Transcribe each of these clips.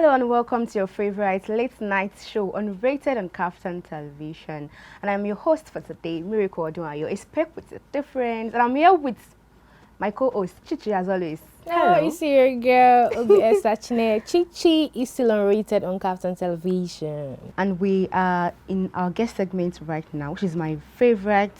Hello and welcome to your favorite late night show, Unrated on KAFTAN television. And I'm your host for today, Miracle and Esther. A spec with a difference. And I'm here with my co-host, Chichi, as always. Hello, it's your girl, Esther. Chichi is still unrated on KAFTAN television. And we are in our guest segment right now, which is my favorite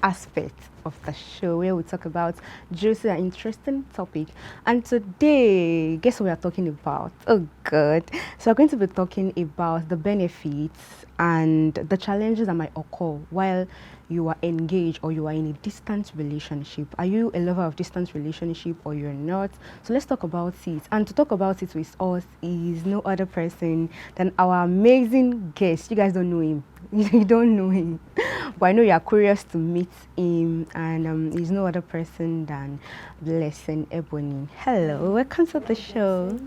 aspect of the show, where we talk about juicy and interesting topic. And today, guess what we are talking about? Oh god. So we're going to be talking about the benefits and the challenges that might occur while you are engaged or you are in a distant relationship. Are you a lover of distant relationship or you're not? So let's talk about it. And to talk about it with us is no other person than our amazing guest. You guys don't know him. You don't know him, but I know you are curious to meet him, and he's no other person than Blessing Ebonee. Hello, welcome to the show.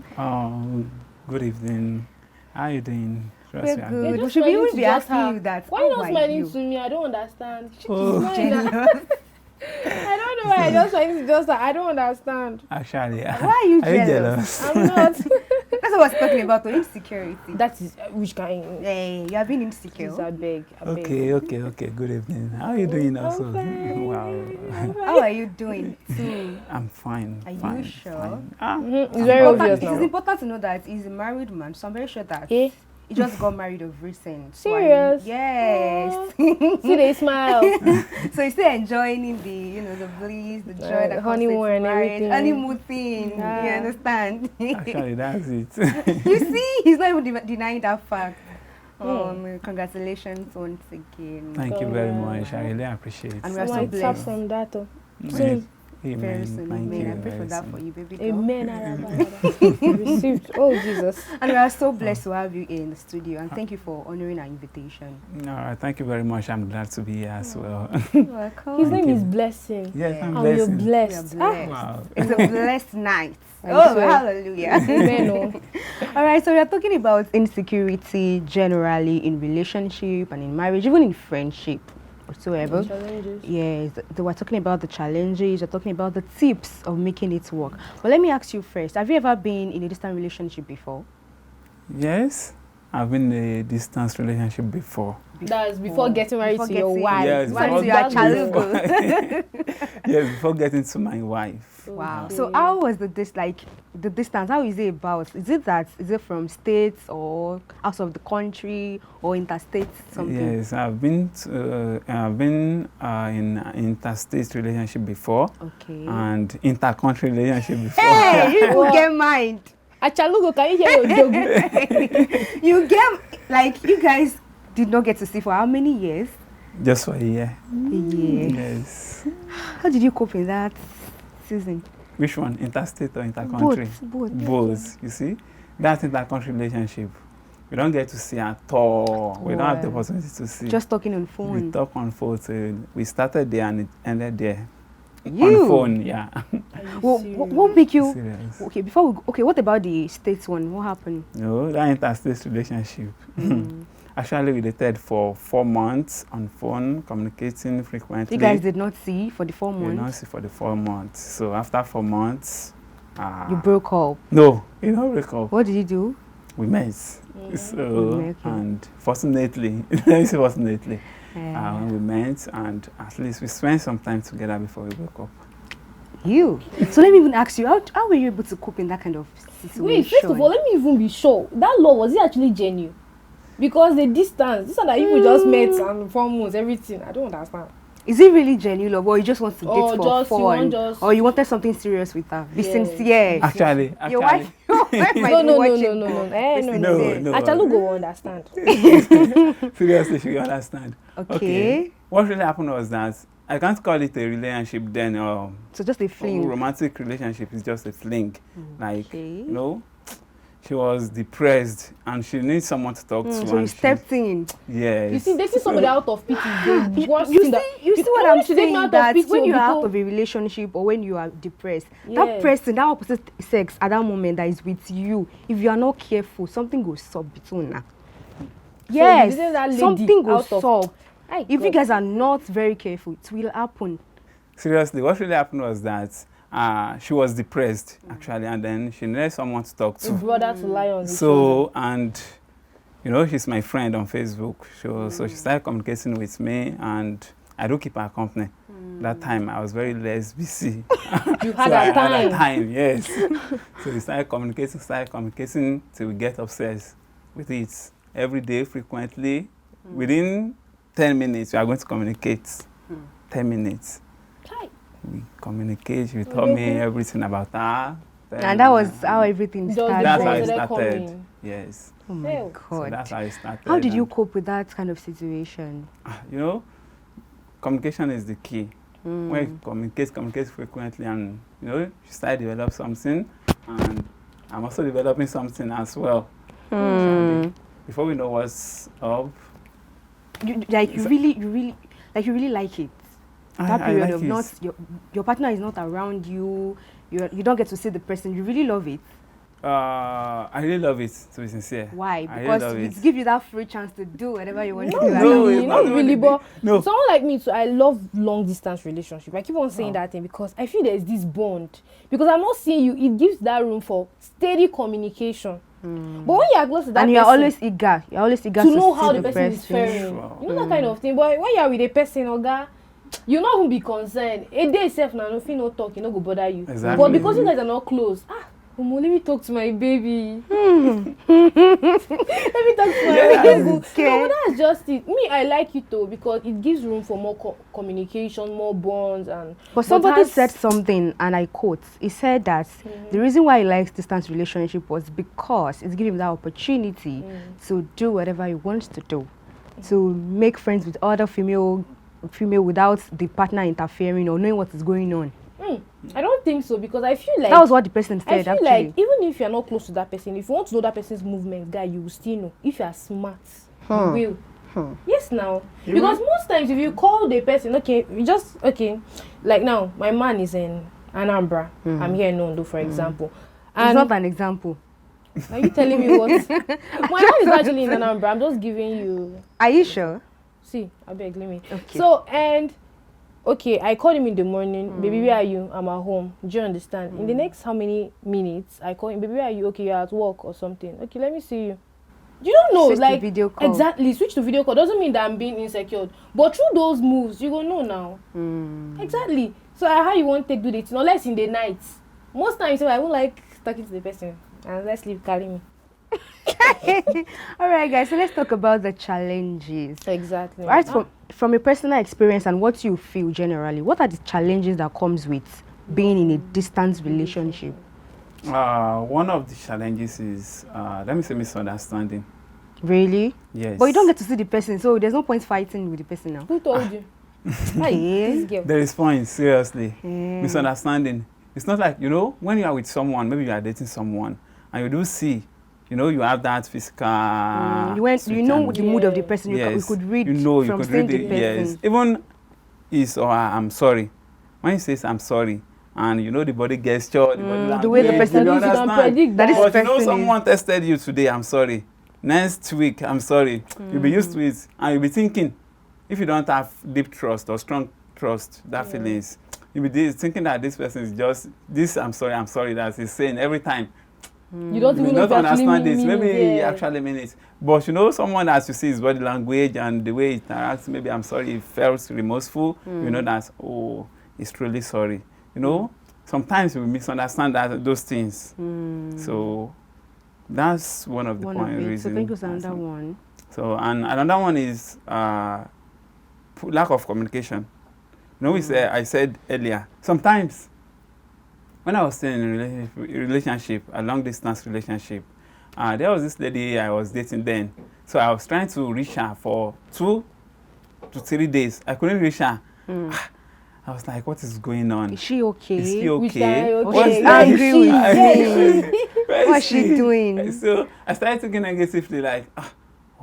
Good evening. How are you doing? We're good. We should be even be asking you that. Why not smiling to me? I don't understand. Jealous. I don't know why I just trying to just I don't understand. Actually, why are you jealous? I'm not. That's what I was talking about, insecurity. That is which kind? Hey, you have been insecure. I beg. Okay. Good evening. How are you doing also? Wow. How are you doing too? I'm fine. Are fine, you sure? Fine. It's very obvious now. It's important to know that he's a married man, so I'm very sure that Eh? he just got married of recent. Serious? Yes. See, they smile. So he's still enjoying the bliss, the joy, the honeymoon and everything. Honeymoon thing. Yeah. You understand? Actually, that's it. You see, he's not even denying that fact. Congratulations once again. Thank you very much. I really appreciate it. And we are so Might tap blessed. from that. Amen. Very soon. Thank you. Amen. I pray for Very that soon. for you, baby girl. Amen. Received. Oh Jesus. And we are so blessed to have you in the studio, and thank you for honoring our invitation. Thank you very much. I'm glad to be here as well. Welcome. His name you. is Blessing. Yes, I'm And you're blessed. We are blessed. blessed. Wow. It's a blessed night. I Oh, swear. hallelujah. Amen. Oh. All right, so we are talking about insecurity generally in relationship and in marriage, even in friendship whatsoever. Challenges. Yes, they were talking about the challenges, we're talking about the tips of making it work. But let me ask you first, have you ever been in a distant relationship before? Yes, I've been in a distance relationship before. That's before getting married Before to your getting- wife. Yes, Once before you are getting- chalugo. Yes, before getting to my wife. Wow. Okay. So how was the distance? How is it about? Is it from states or out of the country or interstate something? Yes, I've been in interstate relationship before Okay. and inter-country relationship before. Hey, you What? get mind. Achalugo, can you hear your dog? You get you guys did not get to see for how many years? Just for a year. A year. Yes. How did you cope in that season? Which one? Interstate or inter-country? Both. Both. You see, that inter-country relationship, we don't get to see at all. We don't have the Wow. opportunity to see. Just talking on we phone. talk on phone. So we started there and it ended there. You. On phone, yeah. What make you? Serious. Okay, what about the states one? What happened? No, that interstate relationship. Actually, we dated for 4 months on phone, communicating frequently. You guys did not see for the 4 We did not months. see for the 4 months. So after 4 months, You broke up. no, we don't break up. What did you do? We met. So Okay. and fortunately, let me say fortunately, Uh, when we met and at least we spent some time together before we broke up. you. So let me even ask you, how were you able to cope in that kind of situation? Wait, first of all, let me even be sure. That law, was it actually genuine? Because the distance, this one that people just met and 4 months, everything. I don't understand. Is it really genuine love, or you just want to date Or for just you fun, want just- or you wanted something serious with her? Be Yes. sincere. Actually, Your wife might No, be no. watching. Eh, Be no. sincere. Achalugo will understand. seriously, you understand? Okay. What really happened was that I can't call it a relationship then. So just a fling. Romantic relationship is just a fling. Like, Okay. you know, she was depressed and she needs someone to talk to. So you and stepped in. Yes. You see, dating somebody out of pity, the worst You thing that- see what I'm you should date me saying? out of That pity when or you're out because- of a relationship or when you are depressed, that Yes. person, that opposite sex at that moment that is with you, if you are not careful, something goes sub between now. you Yes, didn't that lady something goes out of- sub. Ay, If you God. guys are not very careful, it will happen. Seriously, what really happened was that she was depressed actually, and then she needed someone to talk A to. brother to lie on his So, and you know, she's my friend on Facebook. So she started communicating with me, and I do keep her company. That time I was very less busy. You So had I a time. had a time, yes. So we started communicating till we get obsessed with it every day, frequently. Within 10 minutes, we are going to communicate. 10 minutes. Kai. We communicate, she told me everything about her. And that was how everything Just the started. That's how bonds it that come started. in. Yes. Oh my Hell. So God. that's how it started. How did you and, cope with that kind of situation? You know, communication is the key. When you communicate frequently, and you know, you start develop something, and I'm also developing something as well. Actually. Before we know what's up, You really like it. That I period like of it. not your partner is not around you. You don't get to see the person. You really love it. I really love it, to be sincere. Why? I really Because love it it. gives you that free chance to do whatever you want to Not do. No, really, it's not not really, really- but no. someone like me too, I love long distance relationship. I keep on saying Wow. that thing because I feel there's this bond. Because I'm not seeing you, it gives that room for steady communication. But when you are close to that And you're person, always eager. You're always eager to to know see how the person is faring. Wow. You know that kind of thing. But when you are with a person, Oga, you not even be concerned. A day itself now, no feel no talk, you no go bother you. Exactly. But because you guys are not close, Omo, let me talk to my baby. Let me talk to my Yes. baby. Okay. No, but that's just it. Me, I like it though because it gives room for more communication, more bonds, and. But somebody has- said something, and I quote. He said that the reason why he likes distance relationship was because it's giving him that opportunity to do whatever he wants to do, to make friends with other female without the partner interfering or knowing what is going on. I don't think so because I feel like That was what the person I said. feel Actually, like even if you're not close to that person, if you want to know that person's movement, guy, you will still know. If you are smart, you will. Yes, now. Because most times if you call the person, like now, my man is in Anambra. I'm here in Ondo, for example. it's And not an example. are you telling me what? My man is actually in Anambra. I'm just giving you. Are you sure? See, I beg, let me. Okay. So, and okay, I called him in the morning. Baby, where are you? I'm at home. Do you understand? In the next how many minutes, I call him. Baby, where are you? Okay, you're at work or something. Okay, let me see you. You don't know, Switch to like video call. exactly. Switch to video call doesn't mean that I'm being insecure, but through those moves, you go know now. Exactly. So how you want to take do the thing, unless in the night. Most times, I won't like talking to the person and let's leave carry me. All right, guys. So let's talk about the challenges. Exactly. Right, from a personal experience and what you feel generally, what are the challenges that comes with being in a distance relationship? One of the challenges is, let me say, misunderstanding. Really? Yes. But you don't get to see the person, so there's no point fighting with the person now. Who told you? Okay. This girl. There is point, seriously. Yeah. Misunderstanding. It's not like, you know, when you are with someone, maybe you are dating someone, and you do see, you know, you have that physical. You know the mood of the Yeah. person. You Yes. could read You know, you from could seeing read the it. person. Yes. Even is or I'm sorry. When he says I'm sorry, and you know the body gesture, the body language, the way the you person you understand. can predict That is that. But you know, person is- someone tested you today, I'm sorry. Next week, I'm sorry. You'll be used to it, and you'll be thinking, if you don't have deep trust or strong trust, that feelings, you'll be thinking that this person is just this. I'm sorry. That he's saying every time. You don't You may even know not if you actually understand this. mean Maybe he it. actually mean it. But you know, someone as you see his body language and the way he interacts, maybe I'm sorry, he felt remorseful. You know that, oh, he's truly sorry. You know, sometimes we misunderstand those things. So that's one of the One of it. So reasons. think was another one. So, and another one is lack of communication. You know, I said earlier, sometimes when I was still in a relationship, a long distance relationship, there was this lady I was dating then. So I was trying to reach her for 2 to 3 days. I couldn't reach her. I was like, what is going on? Is she okay? Is she Which okay? guy, What's okay? angry with me? Where What's is she doing? So I started thinking negatively, like,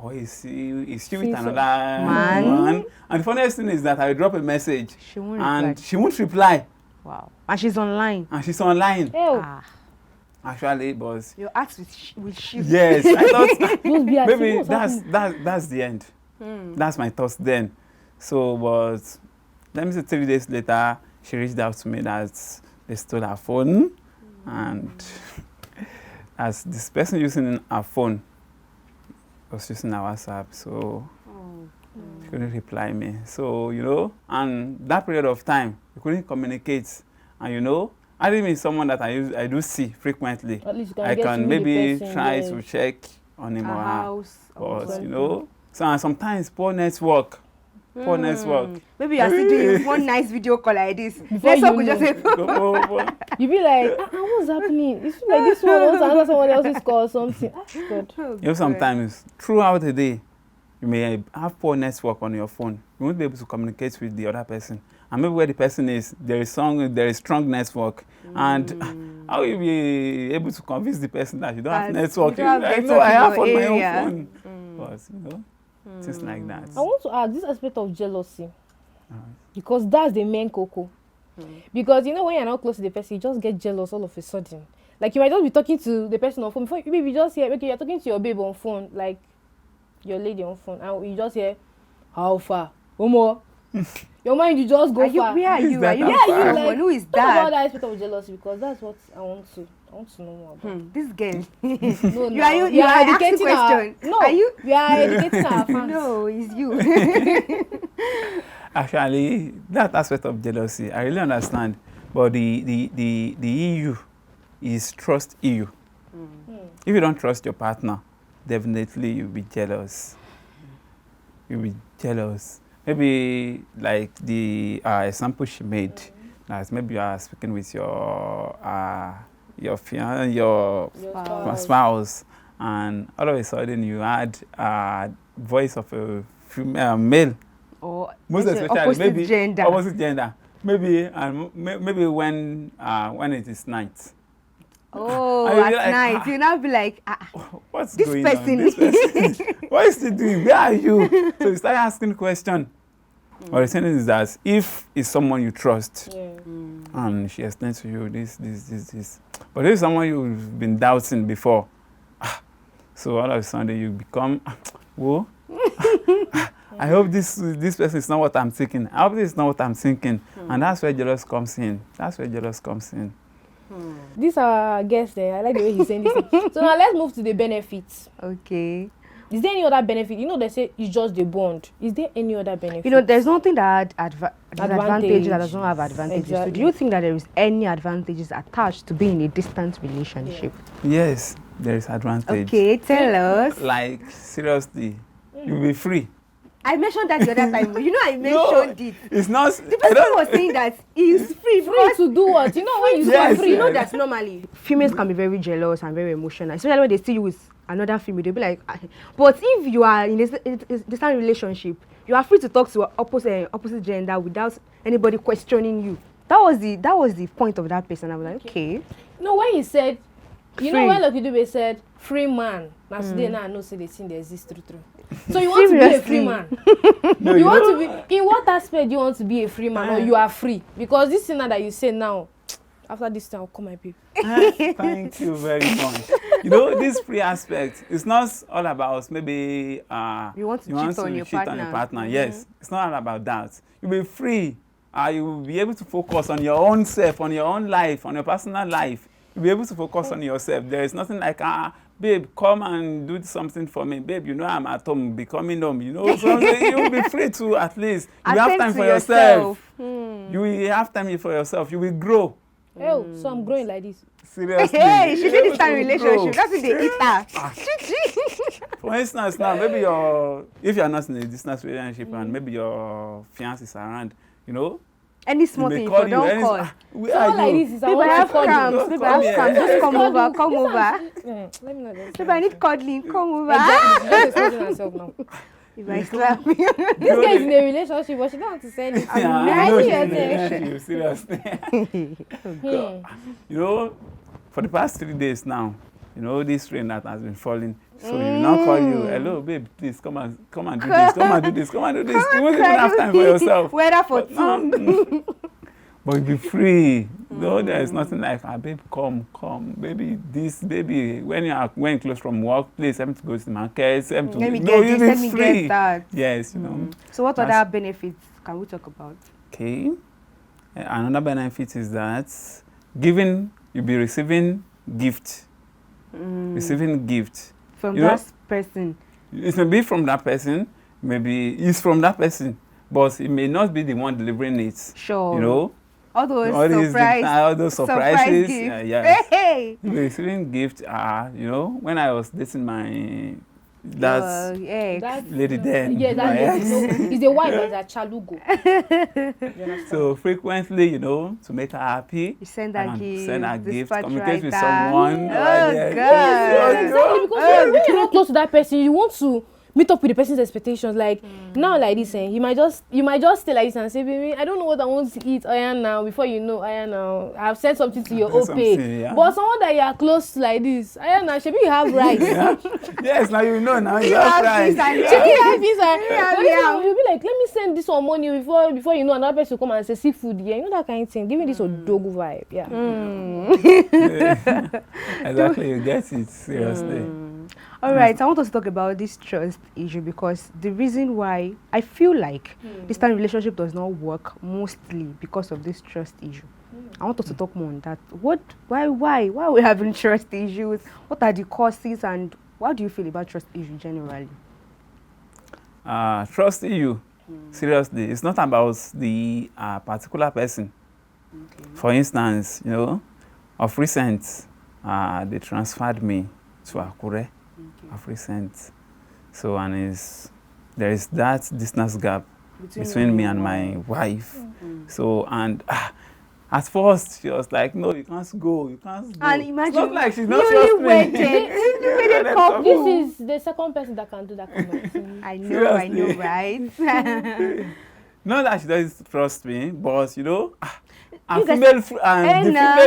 oh, is she with See, another Man? man? And the funniest thing is that I drop a message She won't and reply. she won't reply. Wow. And she's online. And she's online. Hell, Ah. Actually, boss. Your act with shit. Yes, I thought just be asking maybe what's happening. that's the end. That's my thoughts then. So, but let me say 3 days later, she reached out to me that they stole her phone, and as this person using her phone was using her WhatsApp, so she couldn't reply me. So, you know, and that period of time, we couldn't communicate. And, you know, I didn't mean someone that I do see frequently. At least you can I get to can know maybe the person, try yes. to check on him or her. House. But, you know, so, and sometimes poor network. Poor network. Maybe you are still doing one nice video call like this. Before Network you will just say, You be like, what's happening? It feels like this one wants to answer someone else's call or something. God. oh, You know, sometimes throughout the day, you may have poor network on your phone. You won't be able to communicate with the other person. And maybe where the person is, there is strong network. And how will you be able to convince the person that you don't have network? You don't have I network know I in have your on my area. own phone. But, you know, things like that. I want to ask this aspect of jealousy. Because that's the main cocoa. Because, you know, when you're not close to the person, you just get jealous all of a sudden. Like, you might just be talking to the person on phone. Before you just hear, okay, you're talking to your babe on phone, like, your lady on phone, and you just hear, how far? Omo. Your mind, you just go far. Where are you? Are you? Yeah, you Like, who is Talk about that? that aspect of jealousy, because that's what I want to know more about. This girl. No, You are we are asking educating our question. no. Are you? We are educating our fans. No, it's you. Actually, that aspect of jealousy, I really understand. But the EU is trust EU. If you don't trust your partner, definitely you'll be jealous. You'll be jealous. Maybe like the example she made, that maybe you are speaking with your spouse, and all of a sudden you had voice of a female, male. Or Most especially opposite gender. opposite gender. Maybe maybe when it is night. Oh, And you'll at be like, night, you now be like, What's this going person. on? This person. What is he doing? Where are you? So you start asking question. But the thing is that if it's someone you trust, and she explains to you this. But if it's someone you've been doubting before, so all of a sudden you become, whoa. I hope this person is not what I'm thinking. I hope this is not what I'm thinking. And that's where jealousy comes in. These are guests there. I like the way he's saying this. So now let's move to the benefits. Okay. Is there any other benefit? You know, they say it's just the bond. Is there any other benefit? You know, there's nothing that advantages that Advantage. does not have advantages. So Exactly. do you think that there is any advantages attached to being in a distant relationship? Yes, there is advantage. Okay, tell us. Like, seriously, you'll be free. I mentioned that the other time. You know, I mentioned it. It's not. The person was saying that he's free because to do what? You know, when you Yes, say free, you know yes. that normally females can be very jealous and very emotional, especially when they see you with another female. They'll be like, but if you are in a distant relationship, you are free to talk to opposite gender without anybody questioning you. That was the point of that person. I was like, okay. No, when he said, you know, Free. when Lucky Dube said free man, now today now I know say the thing they exist true. So you want to be a free man? No, You want to be in what aspect do you want to be a free man or you are free? Because this thing now that you say now, after this time I'll call my people. Thank you very much. You know, this free aspect, it's not all about maybe You want to cheat on your partner. Yes, it's not all about that. You'll be free. You will be able to focus on your own self, on your own life, on your personal life. You'll be able to focus on yourself. There is nothing like, babe, come and do something for me. Babe, you know I'm at home, be coming home. You know, so you'll be free to at least. You have Attend time to for yourself. yourself. You will have time for yourself. You will grow. Oh, so I'm growing like this. Seriously. Hey, she did this time You will relationship. grow. That's what they eat her. For instance, now maybe if you're not in a distance relationship and maybe your fiancé is around, you know, Any small he thing, may if you don't call. Where So are all like you? this is I Babe, I want have to call cramps. you. Babe, I have cramps. Just come over. Come over. Let me know this. Babe, I need cuddling. Come over. Exactly. She's just exposing herself now. If I slap you. This girl is in a relationship, but she don't want to say anything. Yeah, I I know see she's your in a thing. relationship, seriously. You know, for the past 3 days now, you know, this rain that has been falling. So you now call you, hello, babe, please come and do this, come and do this, come and do this. You won't even have time for yourself. Weather for But two. no. But you be free. No, there is nothing like, babe, come, baby, this, baby. When you close from work, please, I'm to go to the market. Let me No, get you this, be let me free. get that. Yes, you know. So what That's- other benefits can we talk about? Okay. Another benefit is that Giving, you'll be receiving gift. Receiving gift. From You know, that person. it may be from that person, maybe it's from that person, but it may not be the one delivering it. Sure. You know, All those all those surprises. gifts. Yes. Hey. You'll be receiving gift. You know, when I was dating my dad's lady then. Yeah, that my lady. ex. No, it's a wife that's a chalugo. You understand? So frequently, you know, to make her happy, You send her gift. send her gift, dispatch communicate with writer. someone. Oh, right there. God. Exactly, because when you're not close to that person, you want to meet up with the person's expectations. Like now, like this, you might just stay like this and say, "Baby, I don't know what I want to eat." I am now. Before you know, I am now. I've sent something to your OP. Yeah. But someone that you are close to like this, I am now. Maybe you have rice. Yeah. Yes, now you know. Now you have price. Maybe you have this. You'll be like, "Let me send this one money before you know another person will come and say seafood." Yeah, you know that kind of thing. Giving this a dogu vibe. Yeah. Exactly, you get it. Seriously. All right, I want us to talk about this trust issue because the reason why I feel like this kind of relationship does not work mostly because of this trust issue. I want us to talk more on that. Why are we having trust issues? What are the causes and what do you feel about trust issue generally? Trust you. Seriously, it's not about the particular person. Okay. For instance, you know, of recent, they transferred me to Akure. Of recent, so there is that distance gap between me and my wife. So and at first she was like, "No, you can't go, you can't go." And imagine, it's not like she's not trust me. This is the second person that can do that kind of thing. I know, right? Not that she doesn't trust me, but you know, You guys- the female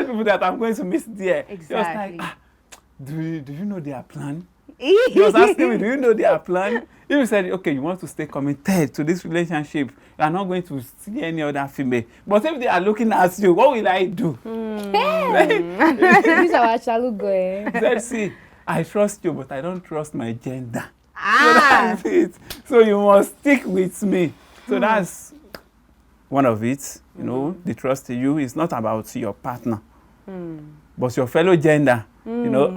people that I'm going to meet there. Exactly. She was like, do you know their plan? He was asking me, do you know their plan? If you said, okay, you want to stay committed to this relationship, you are not going to see any other female. But if they are looking at you, what will I do? This is our chalugo. He said, see, I trust you, but I don't trust my gender. So Ah. that's it. So you must stick with me. So that's one of it. You know, the trust in you is not about your partner, but your fellow gender. You know,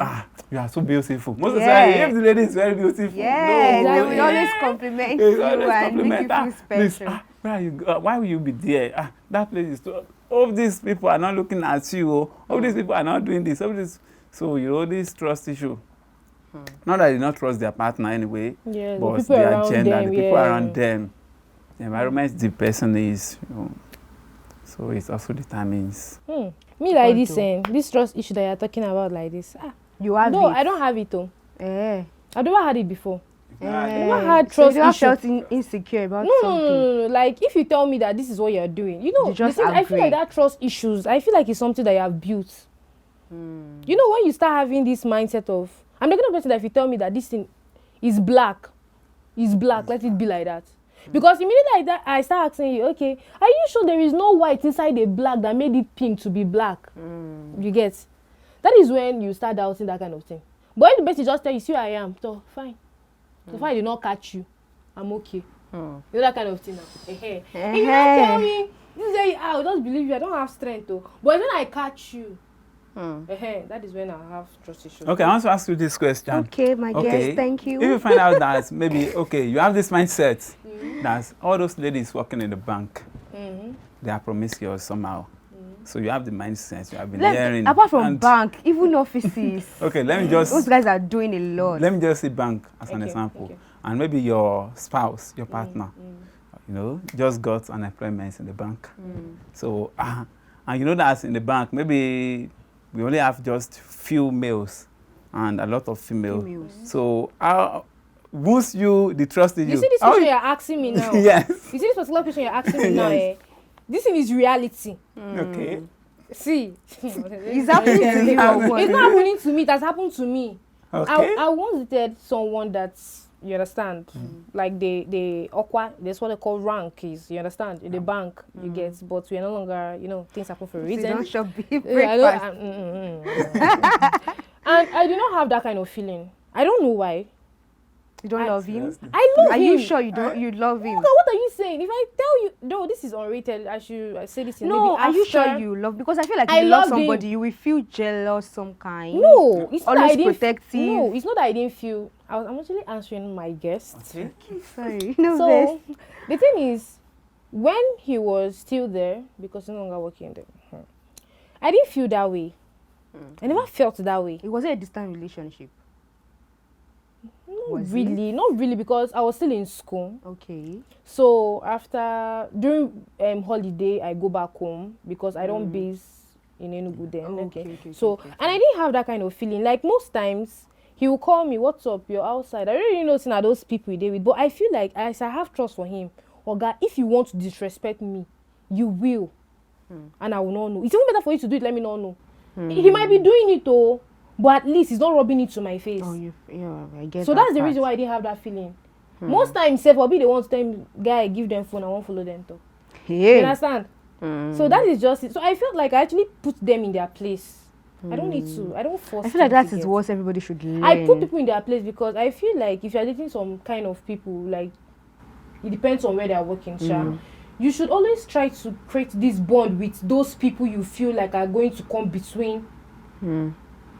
you are so beautiful. Most of the time, if the lady is very beautiful, Yeah, no, they will always compliment you and make you feel special. Where are you? Why will you be there? That place is so. All these people are not looking at you. All these people are not doing this. All this. So you know, this trust issue. Not that they don't trust their partner anyway, Yeah, but the people their around gender, them, the people yeah. around them, the environment the person is. You know, so it also determines. Me like this, this trust issue that you're talking about like this. You have No, it. I don't have it though. I've never had it before. Yeah. never had So trust you don't issue. felt insecure about No, something. no. Like if you tell me that this is what you're doing, you know, You just the thing, I feel like agree. that trust issues. I feel like it's something that you have built. You know, when you start having this mindset of, I'm the kind of person that if you tell me that this thing is black, let it be like that. Because immediately like that, I start asking you, okay, are you sure there is no white inside the black that made it pink to be black? You get? That is when you start doubting that kind of thing. But if the person just tell you, see where I am, so fine. So far I did not catch you, I'm okay. You know that kind of thing. If you don't tell me, this is I'll just believe you. I don't have strength though. But when I catch you, that is when I have trust issues. Okay, I want to ask you this question. Okay, my guest, thank you. If you find out that maybe, okay, you have this mindset that all those ladies working in the bank, they are promiscuous somehow. So you have the mindset, you have been hearing. Apart from bank, even offices. Okay, let me just. Those guys are doing a lot. Let me just say bank as an Okay, example. okay. And maybe your spouse, your partner, you know, just got unemployment in the bank. So, and you know that in the bank, maybe we only have just few males and a lot of females. So, once the trust in you. You see this question you're asking me now? Yes. You see this particular question you're asking me now? Yes. This thing is reality. Okay. See. It's happening to you or what? It's not happening to me. It has happened to me. Okay. I once dated someone that's, you understand, like the awkward, that's what they call rank is, you understand, in the bank, you get, but we are no longer, you know, things happen for a You reason. don't shop beef Yeah, breakfast. and I do not have that kind of feeling. I don't know why. You don't love him? Seriously. I love Are him. you sure you don't? You love him? Oh God, what are you saying? If I tell you, no, this is unrated. I should say this in No, maybe are you sure after. you love? Because I feel like I if you love loved him. somebody, you will feel jealous some kind. No, it's not that Always I didn't. protective. No, it's not that I didn't feel. I'm actually answering my guest. Okay. Sorry. No, So the thing is, when he was still there, because he's no longer working there, I didn't feel that way. I never felt that way. it wasn't a distant relationship. Was it? Not really, because I was still in school. Okay. So after during holiday, I go back home because I don't base in Enugu then. Okay. So and I didn't have that kind of feeling. Like most times, he will call me, "What's up? You're outside." I really know some of those people he did with, but I feel like as I have trust for him, Oga, if you want to disrespect me, you will, and I will not know. It's even better for you to do it. Let me not know. He might be doing it though, but at least he's not rubbing it to my face. Oh, yeah, I get. So that's the reason why I didn't have that feeling. Most times, say, I'll be the one to tell him, guy, give them phone, I won't follow them talk. You Hey. understand? So that is just it. So I felt like I actually put them in their place. I don't need to. I don't force. I feel like them that to is get. what everybody should learn. I put people in their place because I feel like if you're dating some kind of people, like it depends on where they're working, you should always try to create this bond with those people you feel like are going to come between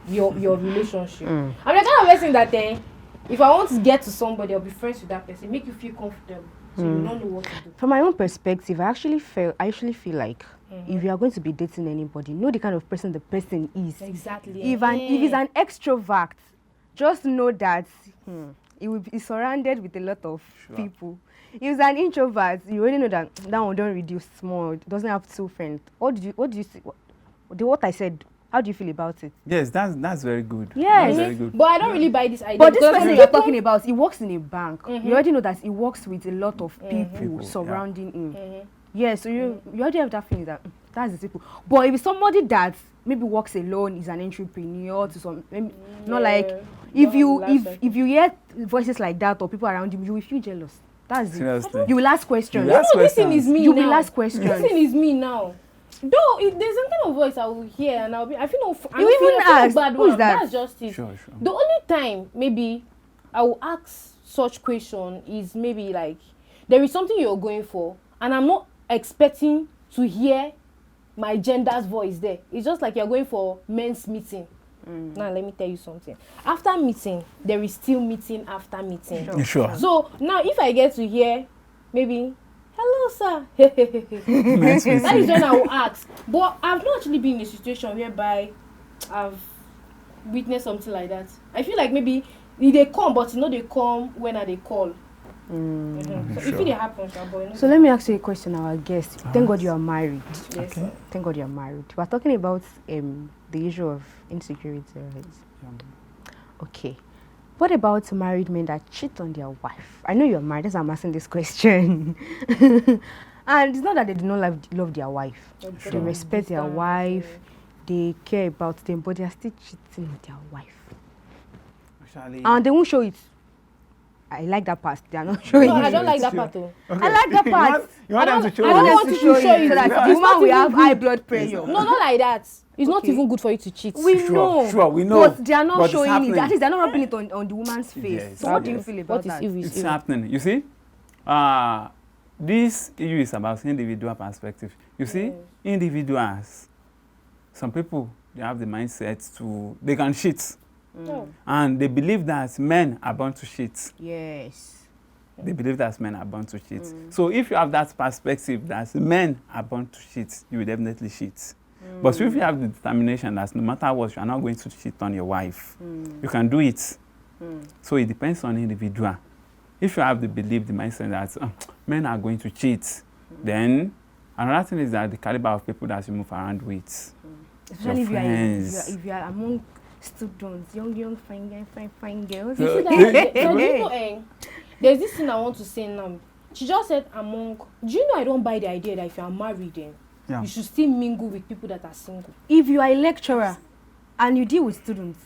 your relationship. I'm the kind of person that if I want to get to somebody, I'll be friends with that person, make you feel comfortable, so you don't know what to do. From my own perspective, I actually feel like if you are going to be dating anybody, know the kind of person the person is. Exactly. If he's an extrovert, just know that he will be surrounded with a lot of people. If he's an introvert, you already know that that one don't reduce small. Doesn't have two friends. What do you see? What I said. How do you feel about it? Yes, that's very good. Yes. That's very good. But I don't really buy this idea. But this because person you're talking about, he works in a bank. You already know that he works with a lot of people surrounding him. Yeah, so you already have that feeling that that's the people. But if it's somebody that maybe works alone, is an entrepreneur to some, maybe not like if you hear voices like that or people around you, you will feel jealous. That's Seriously. it. You will ask questions. You will ask this thing is me You now. will ask questions. This thing is me now. Though there's some kind of voice I will hear and I'll be, I feel no, You even ask, bad who is one. that? That's just it. Sure. The only time maybe I will ask such question is maybe like there is something you're going for and I'm not expecting to hear my gender's voice there. It's just like you're going for men's meeting. Now let me tell you something. After meeting, there is still meeting after meeting. Sure. So now if I get to hear maybe, hello sir, Nice that is when I will ask. But I've not actually been in a situation whereby I've witnessed something like that. I feel like maybe they come, but you know they come when they call. So if it happens, So let me ask you a question, our guest. Thank God you are married. yes. Okay. Thank God you are married. We're talking about the issue of insecurity. Right? Okay. What about married men that cheat on their wife? I know you're married, that's why I'm asking this question. And it's not that they do not love their wife. They respect their wife, they care about them, but they are still cheating on their wife. Actually, And they won't show it. I like that part. They are not showing No, it. I don't like that Sure. part though. okay. I like that part. You want them to show I don't you? want to show you so that It's the woman not will even have good. high blood pressure. No, not like that. It's not Okay. even good for you to cheat. We Sure, know. sure, we know. But they are not But it's showing it. happening. At least they're not rubbing it on the woman's face. Yes, So what do you yes. feel about What is that? evil is It's evil. happening. You see, this issue is about individual perspective. You see, individuals, some people, they have the mindset they can cheat. No. And they believe that men are born to cheat. Yes. They believe that men are born to cheat. So if you have that perspective that men are born to cheat, you will definitely cheat. But if you have the determination that no matter what, you are not going to cheat on your wife, you can do it. So it depends on the individual. If you have the belief, the mindset that men are going to cheat, then another thing is that the caliber of people that you move around with. Especially Your friends. if you are among students, young, fine girls. You see that? So do you know, there's this thing I want to say now. She just said among. Do you know I don't buy the idea that if you are married, then Yeah. you should still mingle with people that are single. If you are a lecturer and you deal with students,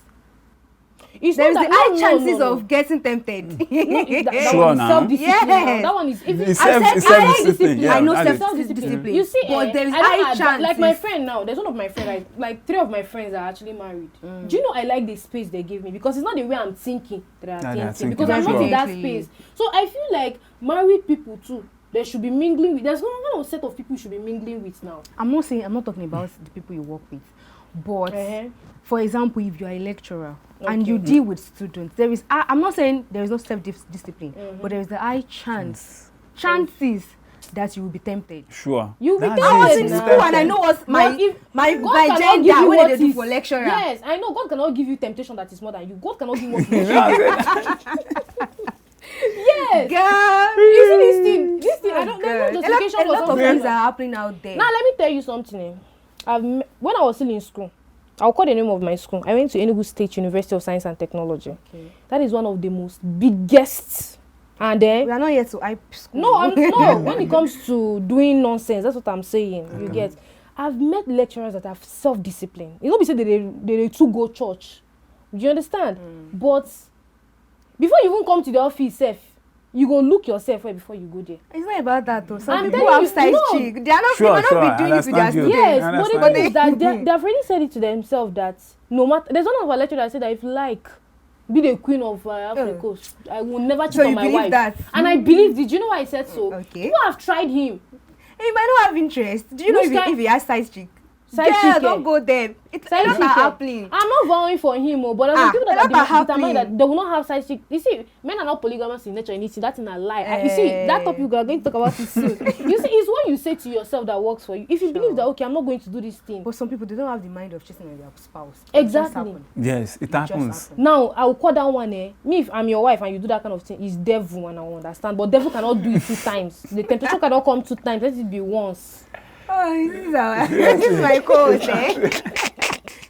It's There is not the that, high no, chances no. of getting tempted. No, that Sure one is now. self-discipline. Yes. That one is even It's I said self-discipline. Yeah, I know that's it. self-discipline. You see, but there is I don't high advi- chances. like my friend now. There's one of my friends. Like 3 of my friends are actually married. Do you know I like the space they give me because it's not the way I'm thinking that Yeah, I'm they're thinking thinking because I'm not in that Definitely. space. So I feel like married people too. They should be mingling with. There's one set of people you should be mingling with now. I'm not talking about the people you work with, but for example, if you are a lecturer and you deal with students, there is I'm not saying there is no self-discipline, but there is the high chances that you will be tempted. Sure. You'll be That's tempted I was it. in now. school and I know what's my God cannot give agenda you when what they do is- for lecturer. Yes, I know God cannot give you temptation that is more than you. God cannot give you what You is know, I said, Yes. Girl, You see this thing. I don't. There's no a justification for lot of something. things are happening out there. Now let me tell you something. When I was still in school, I'll call the name of my school. I went to Enugu State University of Science and Technology. Okay. That is one of the most biggest. And then We are not yet to hype school. no. When it comes to doing nonsense, that's what I'm saying. You get. I've met lecturers that have self-discipline. You know, we say they too go church. Do you understand? But before you even come to the office, you go look yourself before you go there. It's not about that though. Some I'm people telling have you, side no. chick. They are not. Sure, they might not be doing it with their understand you. students. Yes, I but the understand thing is that they've already said it to themselves that no matter. There's one of our lecturers that said that if like be the queen of Africa, I will never cheat So on you my believe wife. that? And I believe. Did you know why I said so? Okay. People have tried him. He might not have interest. Do you know Which if he has side chick? Side Girl, chick, don't go there. It's Side not chick, happening. I'm not vowing for him, but there are people that a lot are are determined happening. that they will not have side chick. You see, men are not polygamous in nature. You see, that's in a lie. You see, that topic we are going to talk about is soon. You see, it's what you say to yourself that works for you. If you believe that, okay, I'm not going to do this thing. But some people, they don't have the mind of chasing on their spouse. It just Exactly. happen. yes, it happens. Now, I will call that one, me, if I'm your wife and you do that kind of thing, it's devil and I will understand. But devil cannot do it 2 times. The temptation cannot come 2 times. Let it be once. Oh, this is my coach, eh?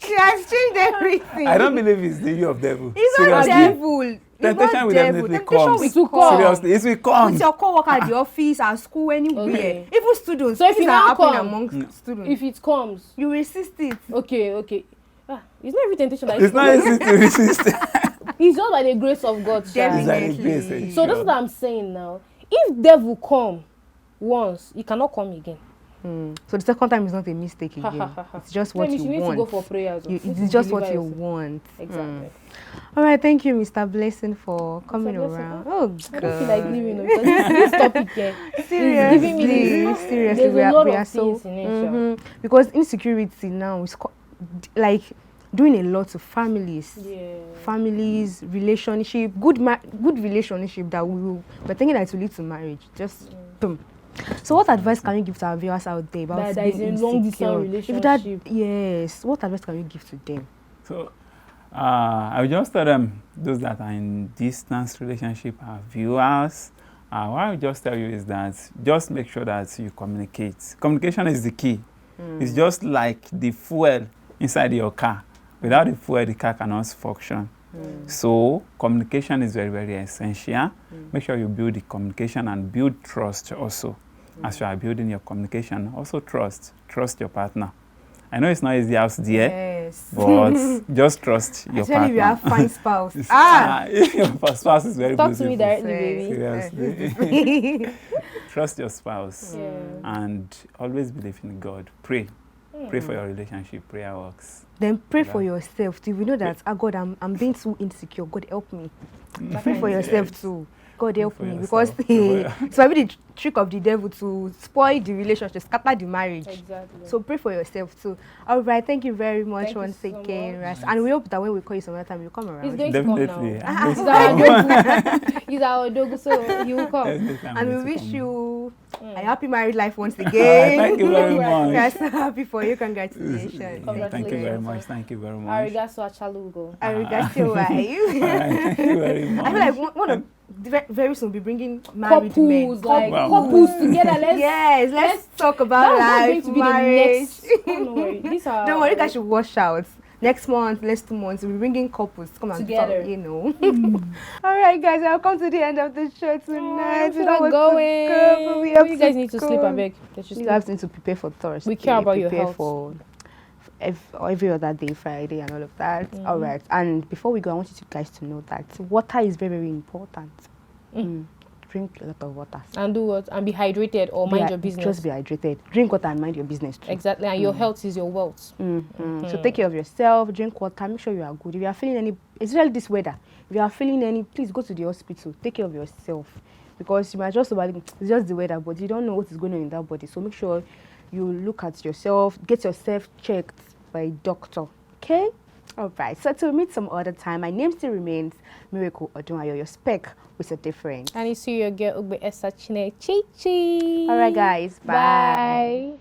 She has changed everything. I don't believe it's the you of devil. It's not Seriously. devil. It's Temptation not will devil. definitely Temptation come. It will come. Seriously, it will come. With your co-worker at the office, at school, anywhere. Okay. Even students. So if things it are now happening come, amongst students. If it comes, You resist it. okay. It's not every temptation that It's not easy to resist. It's just by the grace of God. Sha. It's like Definitely. grace, eh, So that's sure. what I'm saying now. If devil come once, he cannot come again. So the second time is not a mistake again. It's just what Then you need want. to go for prayers. It's just what you want. Exactly. All right, thank you, Mr. Blessing, for coming Blessing. around. Oh, I God. don't feel like leaving because this topic here is giving me this. Seriously, There's a lot we of are so things in it. Sha. because insecurity now is like doing a lot to families. Yeah. Families, relationship, good relationship that we're thinking that it will lead to marriage. Just boom. So what advice can you give to our viewers out there about That is being a long insecure? distance If that, relationship. yes, what advice can you give to them? So, I will just tell them, those that are in distance relationship, our viewers, what I will just tell you is that just make sure that you communicate. Communication is the key. It's just like the fuel inside your car. Without the fuel, the car cannot function. So, communication is very, very essential. Make sure you build the communication and build trust also. As you are building your communication, also trust your partner. I know it's not easy out there, Yes. but just trust your Especially partner. if you have fine spouse. If your spouse is very Talk beautiful. to me directly, baby. Seriously. Trust your spouse Yeah. and always believe in God. Pray. Pray for your relationship. Prayer works. Then pray for yourself too. We know that, God, I'm being too insecure. God, help me. Pray for yourself too. God help for me, yourself. because Pray for it's maybe the trick of the devil to spoil the relationship, scatter the marriage. Exactly. So pray for yourself too. All right, thank you very much Thank you once so again, much. Ras. And we hope that when we call you some other time, you come around. He's going to come Definitely. now. I'm He's going our to dog. He's our dog, so he will come. Definitely, I'm And we going to wish come. you a happy married life once Alright, again. thank you very We are much. so happy for you. Congratulations. Thank you very much. Thank you very much. Arigato achalugo. Arigato, wife. Thank you very much. I feel like one of very soon we'll be bringing married men. Couples, like Wow. couples together. Let's talk about That's life, going to be marriage. the next. Oh, no worry. These are. Don't worry, you guys should watch out. Next month, next 2 months, we'll be bringing couples to come and Together. talk, you know. All right, guys, I'll come to the end of the show tonight. We're not going. But we have You guys need to go. sleep, I beg. They should You sleep. guys need to prepare for Thursday. We care about your Prepare health. for every other day, Friday and all of that. All right. And before we go, I want you guys to know that water is very, very important. Drink a lot of water. And do what? And be hydrated or mind your business. Just be hydrated. Drink water and mind your business too. Exactly. And your health is your wealth. So take care of yourself. Drink water. Make sure you are good. If you are feeling any, especially this weather, if you are feeling any, please go to the hospital. Take care of yourself, because you might just it's just the weather, but you don't know what is going on in that body. So make sure you look at yourself. Get yourself checked by a doctor. Okay. All right. So till we meet some other time, my name still remains Miracle Odunayo, your spec with a difference. And you see your girl, Esther Chichi. All right, guys. Bye. Bye.